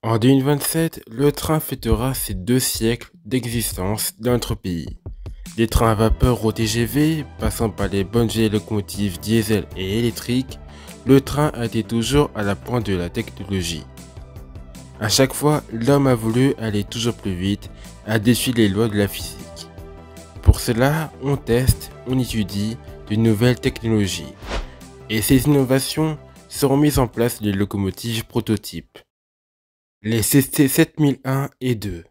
En 2027, le train fêtera ses 2 siècles d'existence dans notre pays. Des trains à vapeur au TGV, passant par les bonnes vieilles locomotives diesel et électriques, le train a été toujours à la pointe de la technologie. À chaque fois, l'homme a voulu aller toujours plus vite, a défié les lois de la physique. Pour cela, on teste, on étudie de nouvelles technologies. Et ces innovations seront mises en place des locomotives prototypes. Les CC 7001 et 2.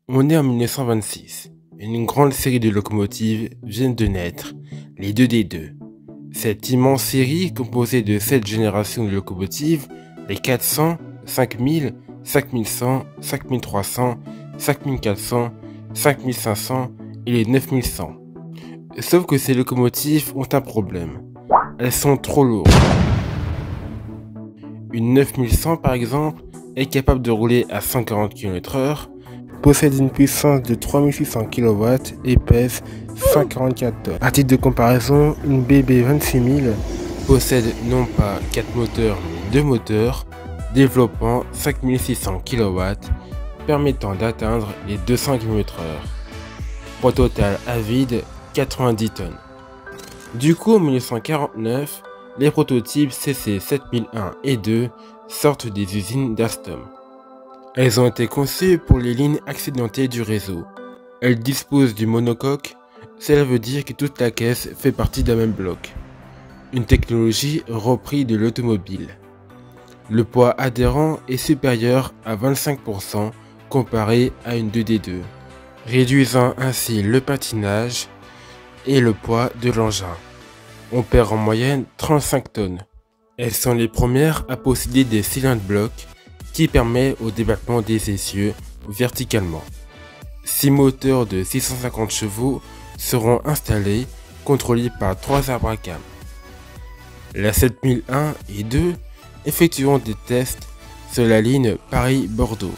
On est en 1926. Une grande série de locomotives viennent de naître, les 2D2. Cette immense série, composée de 7 générations de locomotives, les 400, 5000, 5100, 5300, 5400, 5500 et les 9100. Sauf que ces locomotives ont un problème. Elles sont trop lourdes. Une 9100 par exemple est capable de rouler à 140 km/h, possède une puissance de 3600 kW et pèse 144 tonnes. À titre de comparaison, une BB 26000 possède non pas 4 moteurs mais 2 moteurs, développant 5600 kW, permettant d'atteindre les 200 km/h. Poids total à vide, 90 tonnes. Du coup, en 1949, les prototypes CC 7001 et 2 sortent des usines d'Alstom. Elles ont été conçues pour les lignes accidentées du réseau. Elles disposent du monocoque, cela veut dire que toute la caisse fait partie d'un même bloc. Une technologie reprise de l'automobile. Le poids adhérent est supérieur à 25% comparé à une 2D2, réduisant ainsi le patinage et le poids de l'engin. On perd en moyenne 35 tonnes. Elles sont les premières à posséder des cylindres blocs qui permet au débattement des essieux verticalement. 6 moteurs de 650 chevaux seront installés, contrôlés par 3 arbres à cames. La 7001 et 2 effectueront des tests sur la ligne Paris-Bordeaux.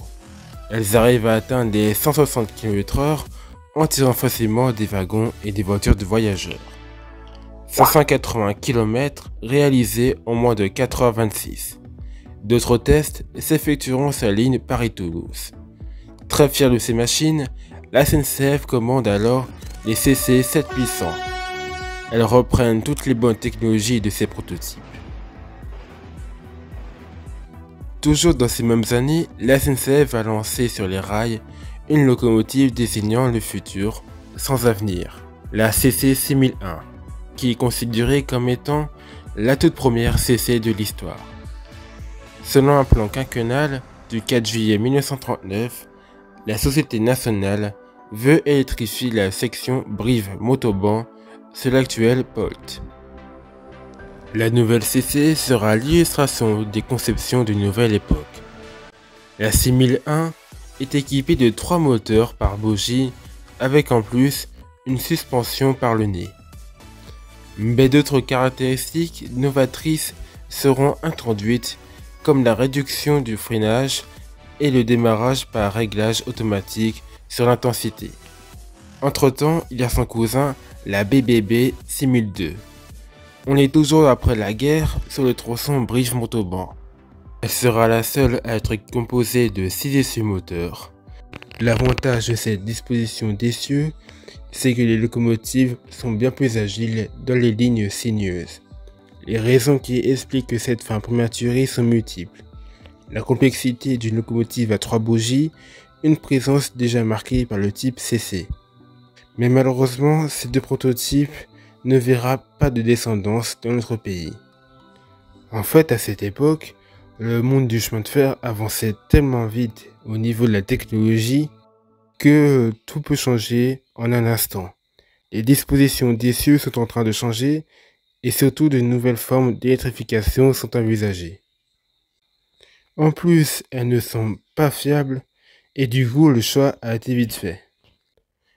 Elles arrivent à atteindre les 160 km/h en tirant facilement des wagons et des voitures de voyageurs. 580 km réalisés en moins de 4h26. D'autres tests s'effectueront sur la ligne Paris-Toulouse. Très fière de ces machines, la SNCF commande alors les CC 7800. Elles reprennent toutes les bonnes technologies de ces prototypes. Toujours dans ces mêmes années, la SNCF va lancer sur les rails une locomotive désignant le futur, sans avenir, la CC 6001, qui est considérée comme étant la toute première CC de l'histoire. Selon un plan quinquennal du 4 juillet 1939, la Société nationale veut électrifier la section Brive-Montauban sur l'actuel POLT. La nouvelle CC sera l'illustration des conceptions d'une nouvelle époque. La 6001 est équipée de 3 moteurs par bougie avec en plus une suspension par le nez. Mais d'autres caractéristiques novatrices seront introduites comme la réduction du freinage et le démarrage par réglage automatique sur l'intensité. Entre-temps, il y a son cousin, la BBB 6002. On est toujours après la guerre sur le tronçon Brive-Montauban. Elle sera la seule à être composée de 6 essieux moteurs. L'avantage de cette disposition d'essieux, c'est que les locomotives sont bien plus agiles dans les lignes sinueuses. Les raisons qui expliquent cette fin prématurée sont multiples. La complexité d'une locomotive à 3 bougies, une présence déjà marquée par le type CC. Mais malheureusement, ces 2 prototypes ne verra pas de descendance dans notre pays. En fait, à cette époque, le monde du chemin de fer avançait tellement vite au niveau de la technologie que tout peut changer en un instant. Les dispositions d'essieux sont en train de changer et surtout de nouvelles formes d'électrification sont envisagées. En plus, elles ne sont pas fiables et du coup le choix a été vite fait.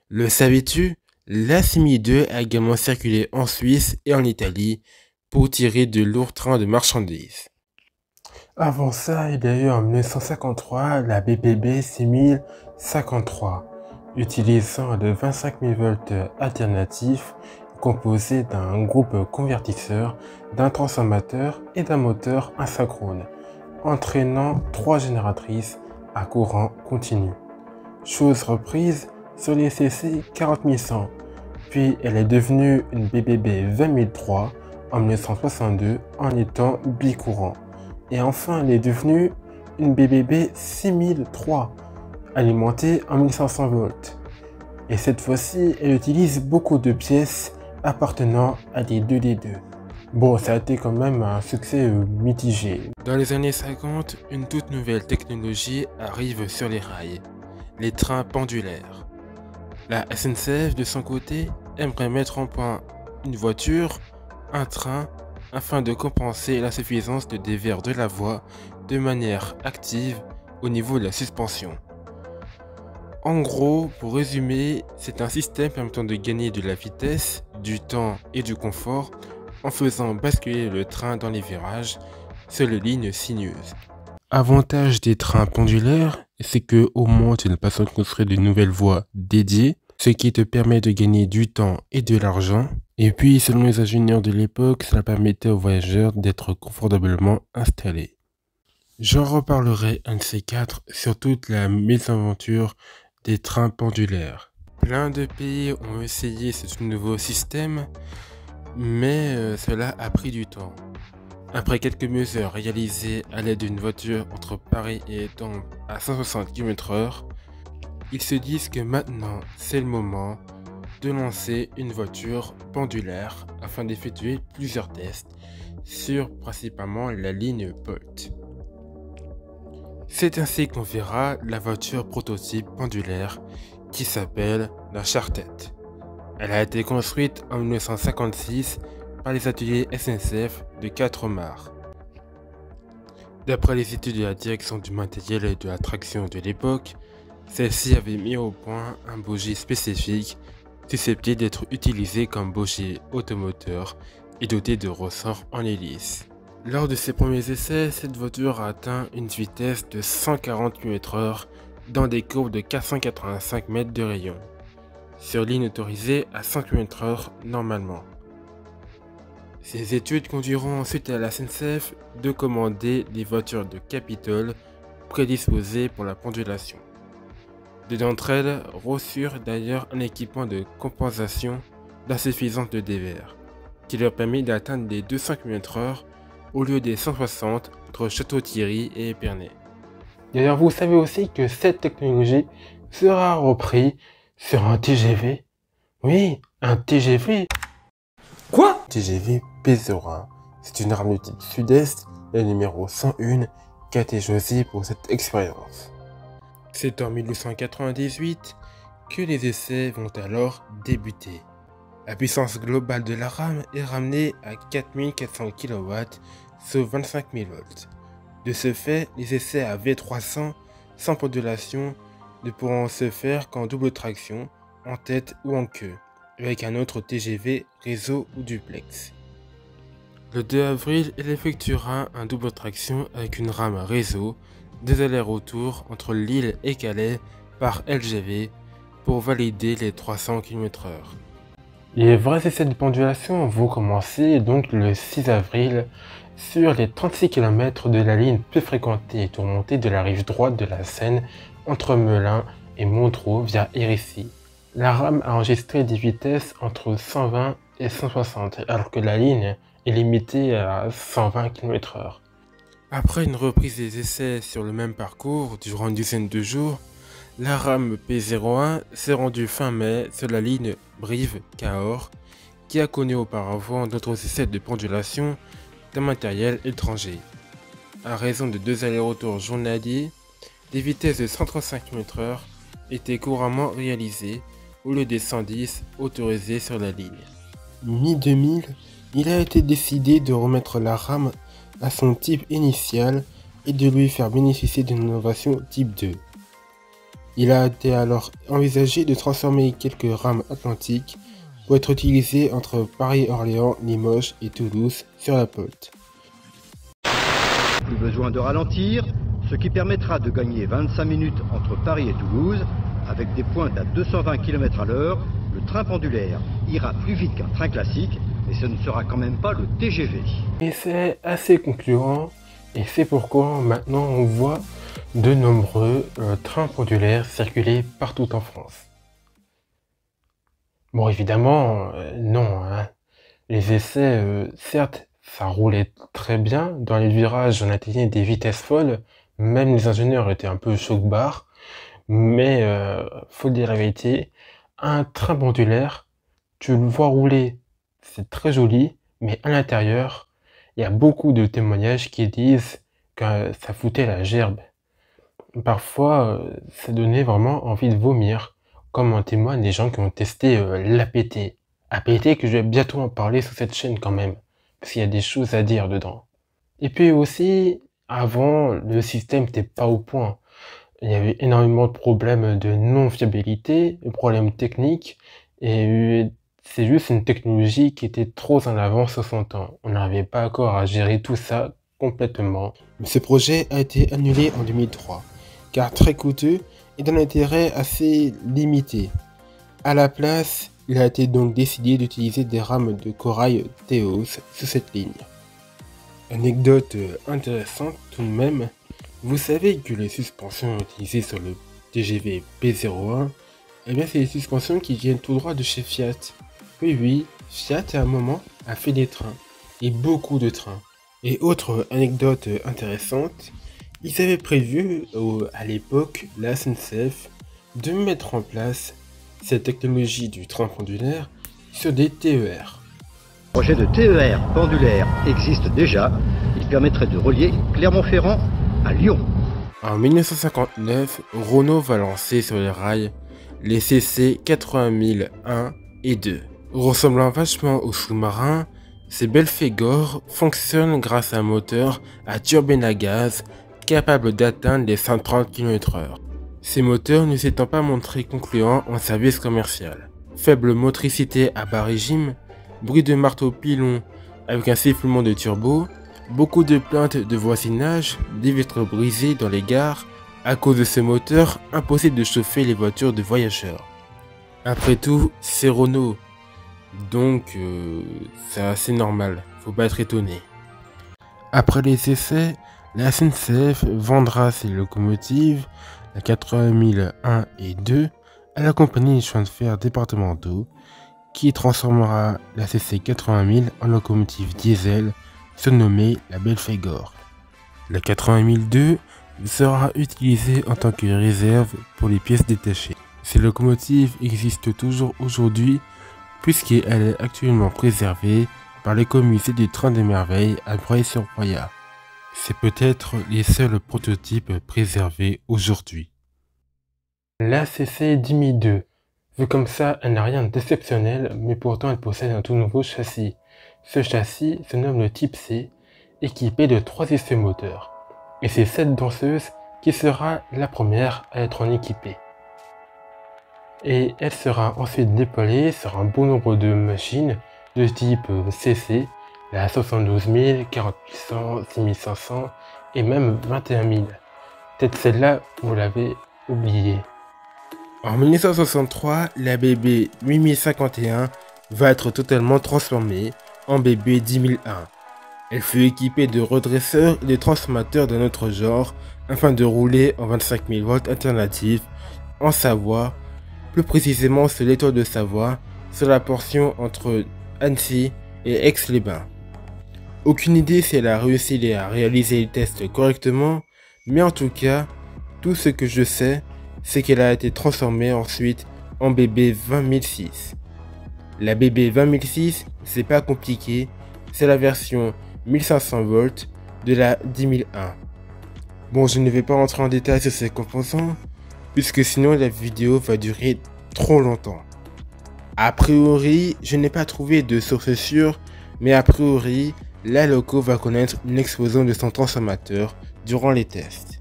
Le savais-tu? La 6002 a également circulé en Suisse et en Italie pour tirer de lourds trains de marchandises. Avant ça, il y a eu en 1953 la BBB 6053, utilisant de 25 000 volts alternatifs composé d'un groupe convertisseur, d'un transformateur et d'un moteur asynchrone. entraînant 3 génératrices à courant continu. Chose reprise sur les CC 40100, puis elle est devenue une BBB 20003 en 1962 en étant bicourant. Et enfin elle est devenue une BBB 6003 alimentée en 1500 volts. Et cette fois-ci, elle utilise beaucoup de pièces appartenant à des 2D2. Bon, ça a été quand même un succès mitigé. Dans les années 50, une toute nouvelle technologie arrive sur les rails, les trains pendulaires. La SNCF, de son côté, aimerait mettre en point une voiture, un train, afin de compenser l'insuffisance de dévers de la voie de manière active au niveau de la suspension. En gros, pour résumer, c'est un système permettant de gagner de la vitesse, du temps et du confort en faisant basculer le train dans les virages sur les lignes sinueuses. Avantage des trains pendulaires, c'est que au moins tu n'as pas besoin de construire de nouvelles voies dédiées, ce qui te permet de gagner du temps et de l'argent. Et puis, selon les ingénieurs de l'époque, cela permettait aux voyageurs d'être confortablement installés. J'en reparlerai un de ces quatre sur toute la mésaventure des trains pendulaires. Plein de pays ont essayé ce nouveau système, mais cela a pris du temps. Après quelques mesures réalisées à l'aide d'une voiture entre Paris et Étampes à 160 km/h, ils se disent que maintenant c'est le moment de lancer une voiture pendulaire afin d'effectuer plusieurs tests sur principalement la ligne Polt. C'est ainsi qu'on verra la voiture prototype pendulaire qui s'appelle la Charrette. Elle a été construite en 1956 par les ateliers SNCF de 4 mares. D'après les études de la direction du matériel et de la traction de l'époque, celle-ci avait mis au point un bogie spécifique susceptible d'être utilisé comme bogie automoteur et doté de ressorts en hélice. Lors de ses premiers essais, cette voiture a atteint une vitesse de 140 km/h dans des courbes de 485 mètres de rayon, sur ligne autorisée à 100 km/h normalement. Ces études conduiront ensuite à la SNCF de commander des voitures de Capitole prédisposées pour la pendulation. Deux d'entre elles reçurent d'ailleurs un équipement de compensation d'insuffisance de dévers, qui leur permet d'atteindre les 200 km/h au lieu des 160 entre Château-Thierry et Épernay. D'ailleurs, vous savez aussi que cette technologie sera reprise sur un TGV. Oui, un TGV. Quoi? TGV P01. C'est une rame de type Sud-Est, le numéro 101, qui a été choisi pour cette expérience. C'est en 1898 que les essais vont alors débuter. La puissance globale de la rame est ramenée à 4400 kW, sauf 25 000 volts. De ce fait, les essais à V300 sans pendulation ne pourront se faire qu'en double traction, en tête ou en queue, avec un autre TGV, réseau ou duplex. Le 2 avril, il effectuera un double traction avec une rame réseau, des allers-retours entre Lille et Calais par LGV pour valider les 300 km/h. Les vrais essais de pendulation vont commencer donc le 6 avril sur les 36 km de la ligne peu fréquentée et tourmentée de la rive droite de la Seine entre Melun et Montereau via Hérisy. La rame a enregistré des vitesses entre 120 et 160 alors que la ligne est limitée à 120 km/h. Après une reprise des essais sur le même parcours durant une dizaine de jours, la rame P01 s'est rendue fin mai sur la ligne Brive-Cahors, qui a connu auparavant d'autres essais de pendulation d'un matériel étranger. À raison de 2 allers-retours journaliers, des vitesses de 135 km/h étaient couramment réalisées au lieu des 110 autorisés sur la ligne. Mi-2000, il a été décidé de remettre la rame à son type initial et de lui faire bénéficier d'une innovation type 2. Il a été alors envisagé de transformer quelques rames atlantiques pour être utilisées entre Paris-Orléans, Limoges et Toulouse sur la Polt. Plus besoin de ralentir, ce qui permettra de gagner 25 minutes entre Paris et Toulouse. Avec des pointes à 220 km/h, le train pendulaire ira plus vite qu'un train classique, mais ce ne sera quand même pas le TGV. Et c'est assez concluant, Et c'est pourquoi maintenant on voit de nombreux trains pendulaires circuler partout en France. Bon, évidemment, non, hein. Les essais, certes, ça roulait très bien. Dans les virages, on atteignait des vitesses folles. Même les ingénieurs étaient un peu choc-barre. Mais, faut dire la vérité, un train pendulaire, tu le vois rouler, c'est très joli, mais à l'intérieur, il y a beaucoup de témoignages qui disent que ça foutait la gerbe. Parfois, ça donnait vraiment envie de vomir, comme en témoignent les gens qui ont testé l'APT. APT que je vais bientôt en parler sur cette chaîne quand même, parce qu'il y a des choses à dire dedans. Et puis aussi, avant, le système n'était pas au point. Il y avait énormément de problèmes de non-fiabilité, de problèmes techniques, et c'est juste une technologie qui était trop en avance sur son temps. On n'arrivait pas encore à gérer tout ça complètement. Mais ce projet a été annulé en 2003, car très coûteux et d'un intérêt assez limité. À la place, il a été donc décidé d'utiliser des rames de corail Theos sur cette ligne. Anecdote intéressante tout de même, vous savez que les suspensions utilisées sur le TGV P01, eh bien c'est des suspensions qui viennent tout droit de chez Fiat. Oui, Fiat à un moment a fait des trains, et beaucoup de trains. Et autre anecdote intéressante, ils avaient prévu à l'époque, la SNCF, de mettre en place cette technologie du train pendulaire sur des TER. Le projet de TER pendulaire existe déjà. Il permettrait de relier Clermont-Ferrand à Lyon. En 1959, Renault va lancer sur les rails les CC 80001 et 2. Ressemblant vachement aux sous-marins, ces Belphégor fonctionnent grâce à un moteur à turbine à gaz capable d'atteindre les 130 km/h. Ces moteurs ne s'étant pas montrés concluants en service commercial. Faible motricité à bas régime, bruit de marteau pilon avec un sifflement de turbo, beaucoup de plaintes de voisinage, des vitres brisées dans les gares, à cause de ce moteur, impossible de chauffer les voitures de voyageurs. Après tout, c'est Renault, donc c'est assez normal, faut pas être étonné. Après les essais, la SNCF vendra ses locomotives, la 80001 et 2, à la compagnie des chemins de fer départementaux, qui transformera la CC 80000 en locomotive diesel, surnommée la Belphégor. La 80002 sera utilisée en tant que réserve pour les pièces détachées. Ces locomotives existent toujours aujourd'hui puisqu'elle est actuellement préservée par l'écomusée du Train des Merveilles à Breil-sur-Roya. C'est peut-être les seuls prototypes préservés aujourd'hui. La CC 10002. Vu comme ça, elle n'a rien d'exceptionnel, mais pourtant elle possède un tout nouveau châssis. Ce châssis se nomme le Type C, équipé de 3 essais moteurs. Et c'est cette danseuse qui sera la première à être en équipée. Et elle sera ensuite déployée sur un bon nombre de machines de type CC, la 72000, 40800, 6500 et même 21000. Peut-être celle-là, vous l'avez oubliée. En 1963, la BB 8051 va être totalement transformée en BB 10001. Elle fut équipée de redresseurs et de transformateurs d'un autre genre afin de rouler en 25 000 volts alternatifs en Savoie, plus précisément sur l'étoile de Savoie, sur la portion entre Annecy et Aix-les-Bains. Aucune idée si elle a réussi à réaliser les tests correctement, mais en tout cas, tout ce que je sais, c'est qu'elle a été transformée ensuite en BB 20006. La BB 20006, c'est pas compliqué, c'est la version 1500 volts de la 10001. Bon, je ne vais pas rentrer en détail sur ces composants, puisque sinon la vidéo va durer trop longtemps. A priori, je n'ai pas trouvé de source sûre, mais a priori, la loco va connaître une explosion de son transformateur durant les tests.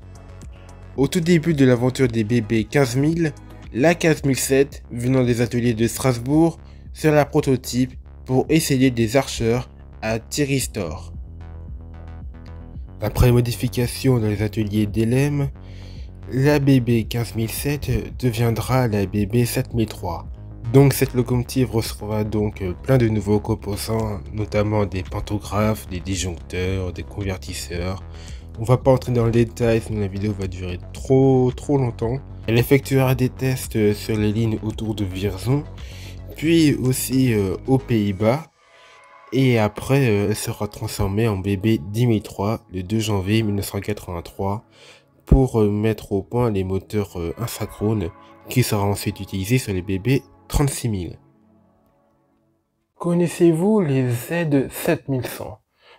Au tout début de l'aventure des BB 15000, la 15007, venant des ateliers de Strasbourg, sera la prototype pour essayer des archeurs à Thyristor. Après modification dans les ateliers d'Elem, la BB 15007 deviendra la BB 7003. Donc cette locomotive recevra donc plein de nouveaux composants, notamment des pantographes, des disjoncteurs, des convertisseurs, On va pas entrer dans le détail, sinon la vidéo va durer trop longtemps. Elle effectuera des tests sur les lignes autour de Vierzon, puis aussi aux Pays-Bas. Et après, elle sera transformée en bébé 10003 le 2 janvier 1983 pour mettre au point les moteurs asynchrones qui sera ensuite utilisé sur les bébés 36000. Connaissez-vous les Z7100?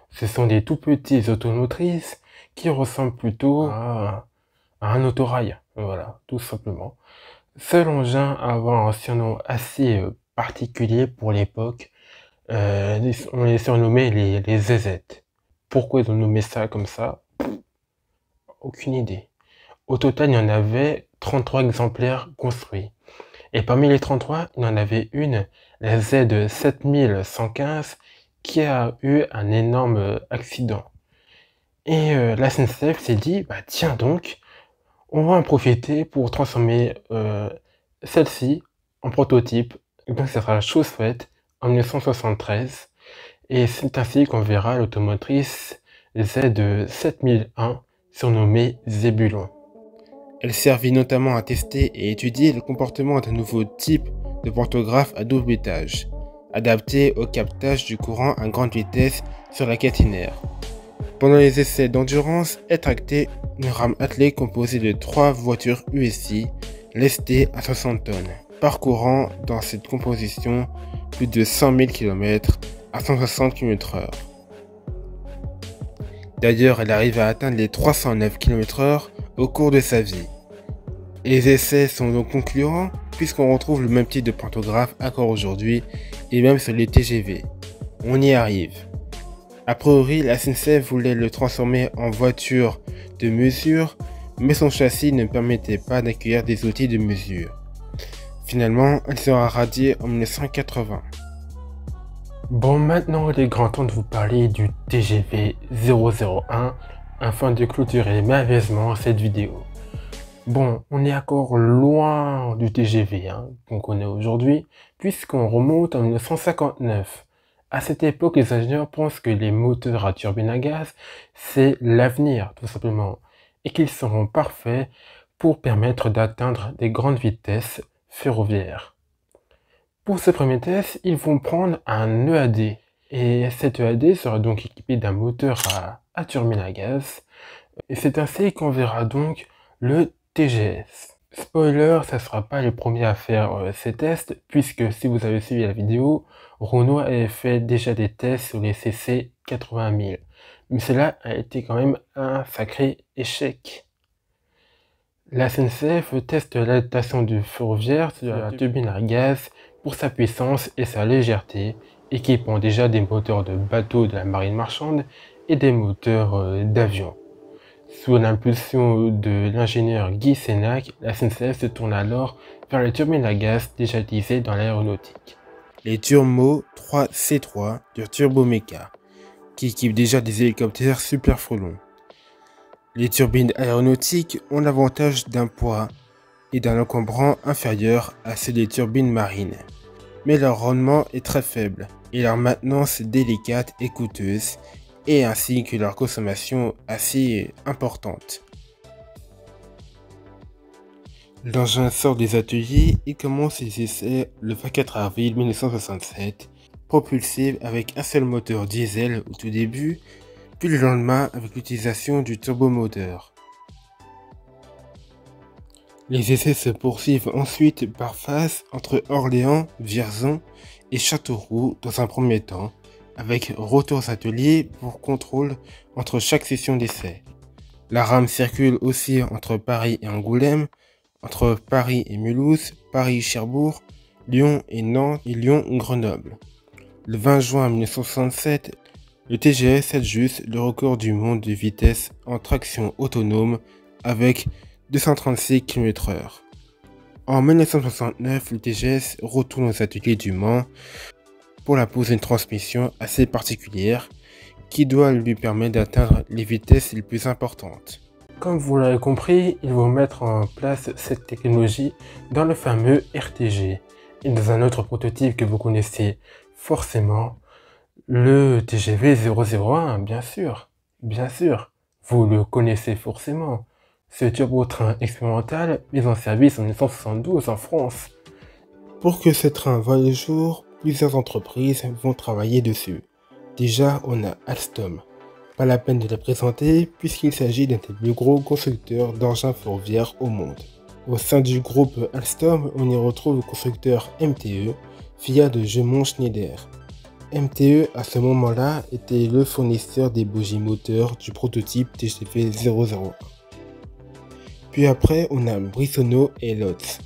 Ce sont des tout petits automotrices qui ressemblent plutôt à un autorail, voilà, tout simplement. Seul engin à avoir un surnom assez particulier pour l'époque, on les surnommait les ZZ. Pourquoi ils ont nommé ça comme ça? Aucune idée. Au total, il y en avait 33 exemplaires construits. Et parmi les 33, il y en avait une, la Z7115, qui a eu un énorme accident. Et la SNCF s'est dit, bah tiens donc, on va en profiter pour transformer celle-ci en prototype. Et donc ça sera la chose faite en 1973. Et c'est ainsi qu'on verra l'automotrice Z7001, surnommée Zébulon. Elle servit notamment à tester et étudier le comportement d'un nouveau type de pantographe à double étage, adapté au captage du courant à grande vitesse sur la caténaire. Pendant les essais d'endurance, est tractée une rame attelée composée de 3 voitures USI lestées à 60 tonnes, parcourant dans cette composition plus de 100 000 km à 160 km/h. D'ailleurs, elle arrive à atteindre les 309 km/h au cours de sa vie. Les essais sont donc concluants puisqu'on retrouve le même type de pantographe encore aujourd'hui et même sur les TGV. On y arrive. A priori, la SNCF voulait le transformer en voiture de mesure, mais son châssis ne permettait pas d'accueillir des outils de mesure. Finalement, elle sera radiée en 1980. Bon, maintenant il est grand temps de vous parler du TGV 001 afin de clôturer merveilleusement cette vidéo. Bon, on est encore loin du TGV qu'on connaît aujourd'hui, puisqu'on remonte en 1959. À cette époque, les ingénieurs pensent que les moteurs à turbine à gaz, c'est l'avenir, tout simplement, et qu'ils seront parfaits pour permettre d'atteindre des grandes vitesses ferroviaires. Pour ce premier test, ils vont prendre un EAD, et cet EAD sera donc équipé d'un moteur à turbine à gaz, et c'est ainsi qu'on verra donc le TGS. Spoiler, ça ne sera pas les premiers à faire ces tests, puisque si vous avez suivi la vidéo, Renault avait fait déjà des tests sur les CC 80 000. Mais cela a été quand même un sacré échec. La SNCF teste l'adaptation du ferroviaire sur la turbine à gaz pour sa puissance et sa légèreté, équipant déjà des moteurs de bateaux de la marine marchande et des moteurs d'avion. Sous l'impulsion de l'ingénieur Guy Sénac, la SNCF se tourne alors vers les turbines à gaz déjà utilisées dans l'aéronautique. Les Turbo 3C3 de Turboméca, qui équipent déjà des hélicoptères super frelons. Les turbines aéronautiques ont l'avantage d'un poids et d'un encombrant inférieur à ceux des turbines marines, mais leur rendement est très faible et leur maintenance délicate et coûteuse, et ainsi que leur consommation assez importante. L'engin sort des ateliers et commence ses essais le 24 avril 1967, propulsé avec un seul moteur diesel au tout début, puis le lendemain avec l'utilisation du turbomoteur. Les essais se poursuivent ensuite par phase entre Orléans, Vierzon et Châteauroux dans un premier temps, avec retours ateliers pour contrôle entre chaque session d'essai. La rame circule aussi entre Paris et Angoulême, entre Paris et Mulhouse, Paris-Cherbourg, Lyon et Nantes et Lyon-Grenoble. Le 20 juin 1967, le TGS ajuste le record du monde de vitesse en traction autonome avec 236 km/h. En 1969, le TGS retourne aux ateliers du Mans pour la pose d'une transmission assez particulière qui doit lui permettre d'atteindre les vitesses les plus importantes. Comme vous l'avez compris, ils vont mettre en place cette technologie dans le fameux RTG et dans un autre prototype que vous connaissez forcément, le TGV 001, bien sûr, Vous le connaissez forcément, ce turbotrain expérimental mis en service en 1972 en France. Pour que ce train voie le jour, plusieurs entreprises vont travailler dessus. Déjà, on a Alstom. Pas la peine de les présenter puisqu'il s'agit d'un des plus gros constructeurs d'engins ferroviaires au monde. Au sein du groupe Alstom, on y retrouve le constructeur MTE, filiale de Gemont Schneider. MTE à ce moment-là était le fournisseur des bougies moteurs du prototype TGV 001. Puis après, on a Brissonneau et Lotz,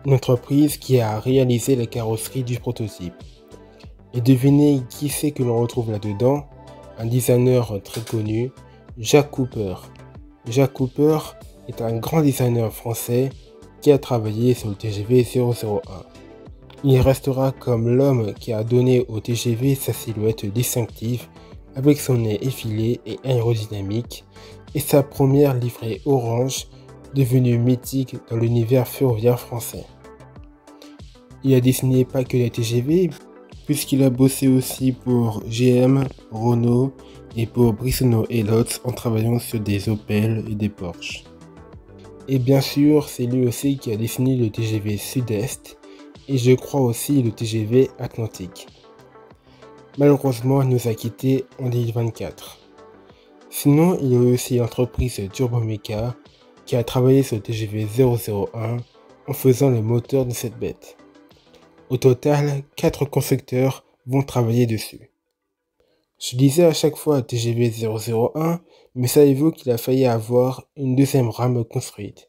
une entreprise qui a réalisé la carrosserie du prototype. Et devinez qui c'est que l'on retrouve là-dedans? Un designer très connu, Jacques Cooper. Jacques Cooper est un grand designer français qui a travaillé sur le TGV 001. Il restera comme l'homme qui a donné au TGV sa silhouette distinctive avec son nez effilé et aérodynamique et sa première livrée orange devenue mythique dans l'univers ferroviaire français. Il a dessiné pas que les TGV puisqu'il a bossé aussi pour GM, Renault et pour Brissonneau et Lotz en travaillant sur des Opel et des Porsche. Et bien sûr, c'est lui aussi qui a dessiné le TGV Sud-Est et je crois aussi le TGV Atlantique. Malheureusement, il nous a quittés en 2024. Sinon, il y a aussi l'entreprise Turbomeca qui a travaillé sur le TGV 001 en faisant le moteur de cette bête. Au total, 4 constructeurs vont travailler dessus. Je disais à chaque fois TGV 001, mais savez-vous qu'il a failli avoir une deuxième rame construite.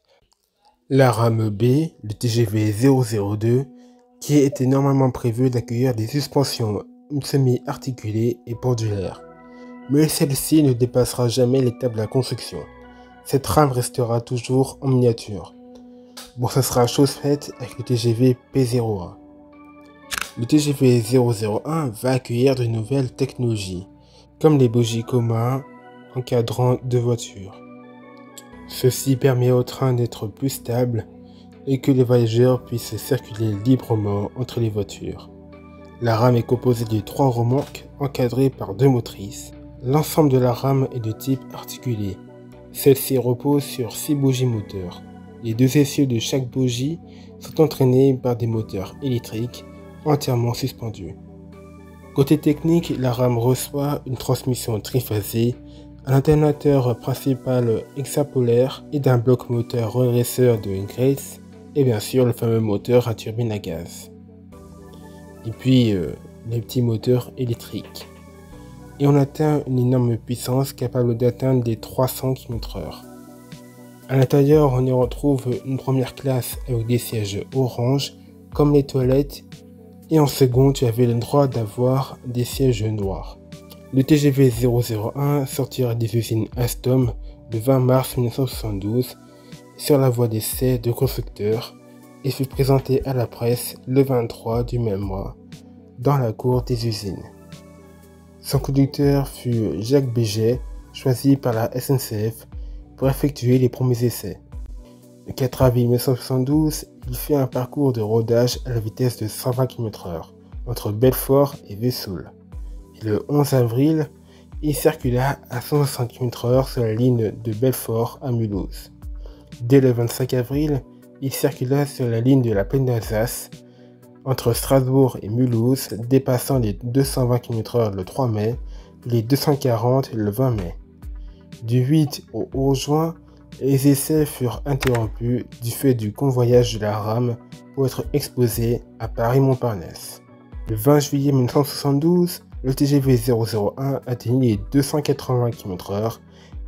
La rame B, le TGV 002, qui était normalement prévu d'accueillir des suspensions semi-articulées et pendulaires. Mais celle-ci ne dépassera jamais l'étape de la construction. Cette rame restera toujours en miniature. Bon, ça sera chose faite avec le TGV P01. Le TGV 001 va accueillir de nouvelles technologies, comme les bougies communs encadrant deux voitures. Ceci permet au train d'être plus stable et que les voyageurs puissent circuler librement entre les voitures. La rame est composée de 3 remorques encadrées par 2 motrices. L'ensemble de la rame est de type articulé. Celle-ci repose sur 6 bougies moteurs. Les 2 essieux de chaque bougie sont entraînés par des moteurs électriques entièrement suspendus. Côté technique, la rame reçoit une transmission triphasée, un alternateur principal hexapolaire et d'un bloc moteur redresseur de Grace et bien sûr le fameux moteur à turbine à gaz. Et puis les petits moteurs électriques. Et on atteint une énorme puissance capable d'atteindre des 300 km/h. À l'intérieur, on y retrouve une première classe avec des sièges orange comme les toilettes et en seconde, tu avais le droit d'avoir des sièges noirs. Le TGV 001 sortira des usines Alstom le 20 mars 1972 sur la voie d'essai de constructeurs et fut présenté à la presse le 23 du même mois dans la cour des usines. Son conducteur fut Jacques Béget, choisi par la SNCF pour effectuer les premiers essais. Le 4 avril 1972, il fait un parcours de rodage à la vitesse de 120 km/h entre Belfort et Vesoul. Et le 11 avril, il circula à 160 km/h sur la ligne de Belfort à Mulhouse. Dès le 25 avril, il circula sur la ligne de la plaine d'Alsace entre Strasbourg et Mulhouse, dépassant les 220 km/h le 3 mai et les 240 le 20 mai. Du 8 au 11 juin, les essais furent interrompus du fait du convoyage de la rame pour être exposé à Paris-Montparnasse. Le 20 juillet 1972, le TGV 001 atteignit les 280 km/h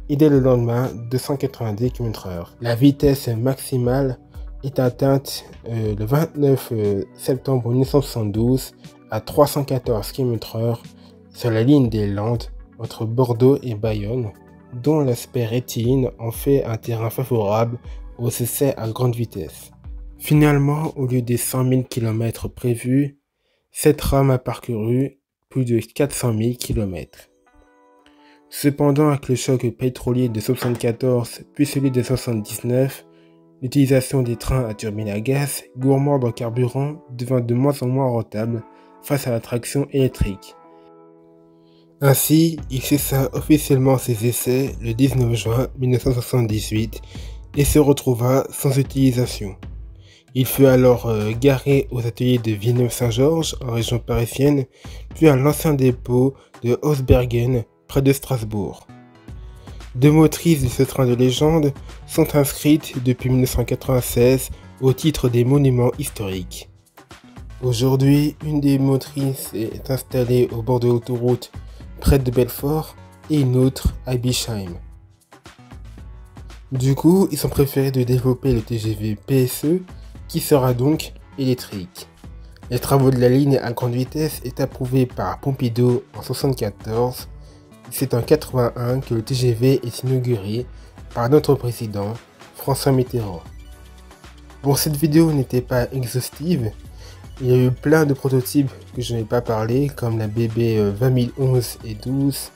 et dès le lendemain 290 km/h. La vitesse maximale est atteinte le 29 septembre 1972 à 314 km/h sur la ligne des Landes entre Bordeaux et Bayonne, dont l'aspect rectiligne en fait un terrain favorable aux essais à grande vitesse. Finalement, au lieu des 100 000 km prévus, cette rame a parcouru plus de 400 000 km. Cependant, avec le choc pétrolier de 1974 puis celui de 1979, l'utilisation des trains à turbine à gaz gourmands en carburant devint de moins en moins rentable face à la traction électrique. Ainsi, il cessa officiellement ses essais le 19 juin 1978 et se retrouva sans utilisation. Il fut alors garé aux ateliers de Villeneuve-Saint-Georges en région parisienne, puis à l'ancien dépôt de Hausbergen près de Strasbourg. 2 motrices de ce train de légende sont inscrites depuis 1996 au titre des monuments historiques. Aujourd'hui, une des motrices est installée au bord de l'autoroute près de Belfort et une autre à Bischheim. Du coup, ils ont préféré de développer le TGV PSE qui sera donc électrique. Les travaux de la ligne à grande vitesse est approuvé par Pompidou en 1974. C'est en 1981 que le TGV est inauguré par notre président François Mitterrand. Bon, cette vidéo n'était pas exhaustive. Il y a eu plein de prototypes que je n'ai pas parlé, comme la BB 20011 et 12,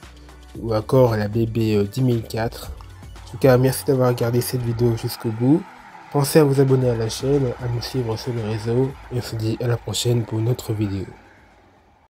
ou encore la BB 10004. En tout cas, merci d'avoir regardé cette vidéo jusqu'au bout. Pensez à vous abonner à la chaîne, à nous suivre sur les réseaux, et on se dit à la prochaine pour une autre vidéo.